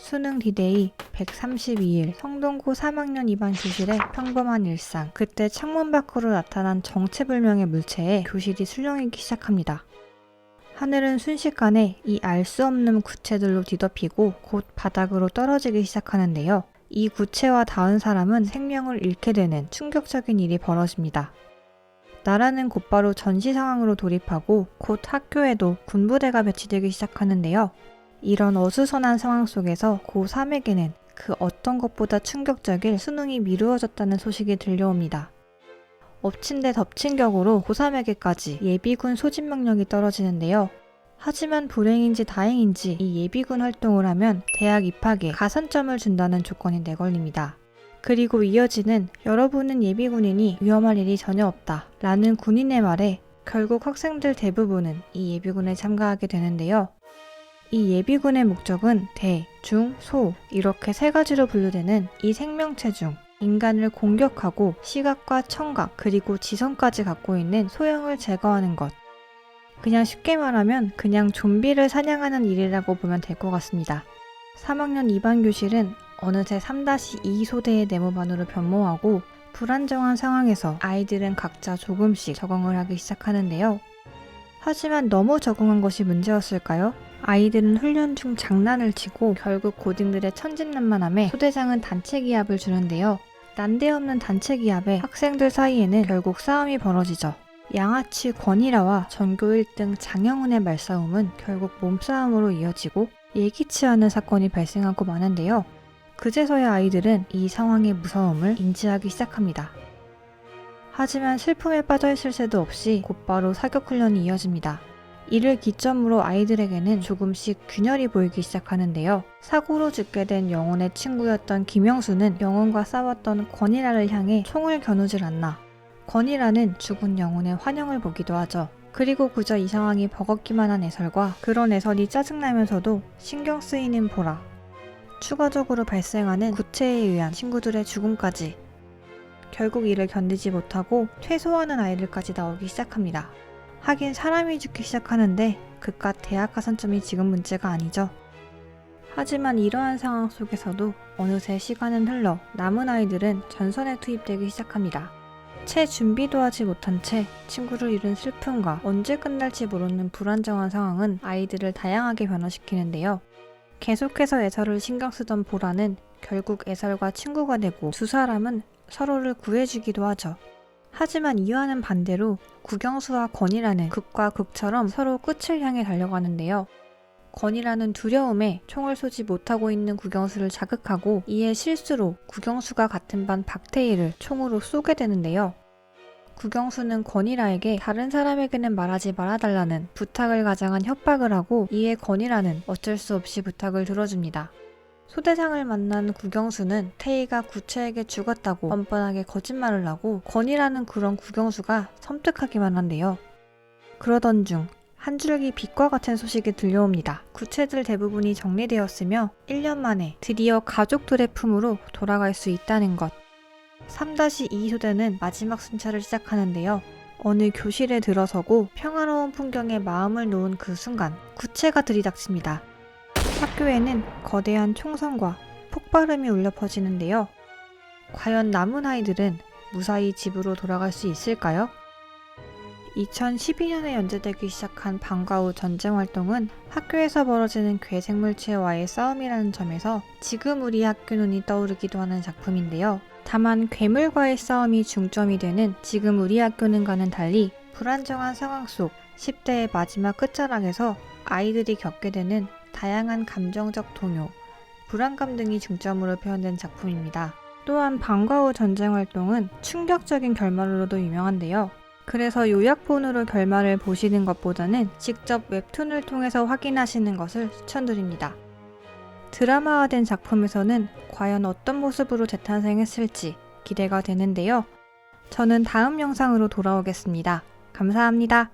수능 디데이 132일 성동고 3학년 2반 교실의 평범한 일상. 그때 창문 밖으로 나타난 정체불명의 물체에 교실이 술렁이기 시작합니다. 하늘은 순식간에 이 알 수 없는 구체들로 뒤덮이고 곧 바닥으로 떨어지기 시작하는데요. 이 구체와 닿은 사람은 생명을 잃게 되는 충격적인 일이 벌어집니다. 나라는 곧바로 전시 상황으로 돌입하고 곧 학교에도 군부대가 배치되기 시작하는데요. 이런 어수선한 상황 속에서 고3에게는 그 어떤 것보다 충격적일 수능이 미루어졌다는 소식이 들려옵니다. 엎친 데 덮친 격으로 고3에게까지 예비군 소집 명령이 떨어지는데요. 하지만 불행인지 다행인지 이 예비군 활동을 하면 대학 입학에 가산점을 준다는 조건이 내걸립니다. 그리고 이어지는 여러분은 예비군이니 위험할 일이 전혀 없다 라는 군인의 말에 결국 학생들 대부분은 이 예비군에 참가하게 되는데요. 이 예비군의 목적은 대, 중, 소 이렇게 세 가지로 분류되는 이 생명체 중 인간을 공격하고 시각과 청각 그리고 지성까지 갖고 있는 소형을 제거하는 것. 그냥 쉽게 말하면 그냥 좀비를 사냥하는 일이라고 보면 될 것 같습니다. 3학년 2반 교실은 어느새 3-2 소대의 네모반으로 변모하고 불안정한 상황에서 아이들은 각자 조금씩 적응을 하기 시작하는데요. 하지만 너무 적응한 것이 문제였을까요? 아이들은 훈련 중 장난을 치고 결국 고딩들의 천진난만함에 소대장은 단체 기합을 주는데요. 난데없는 단체 기합에 학생들 사이에는 결국 싸움이 벌어지죠. 양아치 권일아와 전교 1등 장영은의 말싸움은 결국 몸싸움으로 이어지고 예기치 않은 사건이 발생하고 마는데요. 그제서야 아이들은 이 상황의 무서움을 인지하기 시작합니다. 하지만 슬픔에 빠져있을 새도 없이 곧바로 사격훈련이 이어집니다. 이를 기점으로 아이들에게는 조금씩 균열이 보이기 시작하는데요. 사고로 죽게 된 영훈의 친구였던 김영수는 영훈과 싸웠던 권일아를 향해 총을 겨누질 않나. 권일아는 죽은 영훈의 환영을 보기도 하죠. 그리고 그저 이 상황이 버겁기만 한 애설과 그런 애설이 짜증나면서도 신경 쓰이는 보라. 추가적으로 발생하는 구체에 의한 친구들의 죽음까지. 결국 이를 견디지 못하고 퇴소하는 아이들까지 나오기 시작합니다. 하긴 사람이 죽기 시작하는데 그깟 대학 가산점이 지금 문제가 아니죠. 하지만 이러한 상황 속에서도 어느새 시간은 흘러 남은 아이들은 전선에 투입되기 시작합니다. 채 준비도 하지 못한 채 친구를 잃은 슬픔과 언제 끝날지 모르는 불안정한 상황은 아이들을 다양하게 변화시키는데요. 계속해서 애설을 신경 쓰던 보라는 결국 애설과 친구가 되고 두 사람은 서로를 구해주기도 하죠. 하지만 이와는 반대로 국영수와 권이라는 극과 극처럼 서로 끝을 향해 달려가는데요. 권이라는 두려움에 총을 쏘지 못하고 있는 국영수를 자극하고 이에 실수로 국영수가 같은 반 박태일을 총으로 쏘게 되는데요. 국영수는 권이라에게 다른 사람에게는 말하지 말아달라는 부탁을 가장한 협박을 하고 이에 권이라는 어쩔 수 없이 부탁을 들어줍니다. 소대장을 만난 국영수는 태희가 구체에게 죽었다고 뻔뻔하게 거짓말을 하고 권이라는 그런 국영수가 섬뜩하기만 한데요. 그러던 중 한 줄기 빛과 같은 소식이 들려옵니다. 구체들 대부분이 정리되었으며 1년 만에 드디어 가족들의 품으로 돌아갈 수 있다는 것. 3-2 소대는 마지막 순찰을 시작하는데요. 어느 교실에 들어서고 평화로운 풍경에 마음을 놓은 그 순간 구체가 들이닥칩니다. 학교에는 거대한 총성과 폭발음이 울려 퍼지는데요. 과연 남은 아이들은 무사히 집으로 돌아갈 수 있을까요? 2012년에 연재되기 시작한 방과 후 전쟁활동은 학교에서 벌어지는 괴생물체와의 싸움이라는 점에서 지금 우리 학교 눈이 떠오르기도 하는 작품인데요. 다만 괴물과의 싸움이 중점이 되는 지금 우리 학교는과는 달리 불안정한 상황 속 10대의 마지막 끝자락에서 아이들이 겪게 되는 다양한 감정적 동요, 불안감 등이 중점으로 표현된 작품입니다. 또한 방과 후 전쟁활동은 충격적인 결말로도 유명한데요. 그래서 요약본으로 결말을 보시는 것보다는 직접 웹툰을 통해서 확인하시는 것을 추천드립니다. 드라마화된 작품에서는 과연 어떤 모습으로 재탄생했을지 기대가 되는데요. 저는 다음 영상으로 돌아오겠습니다. 감사합니다.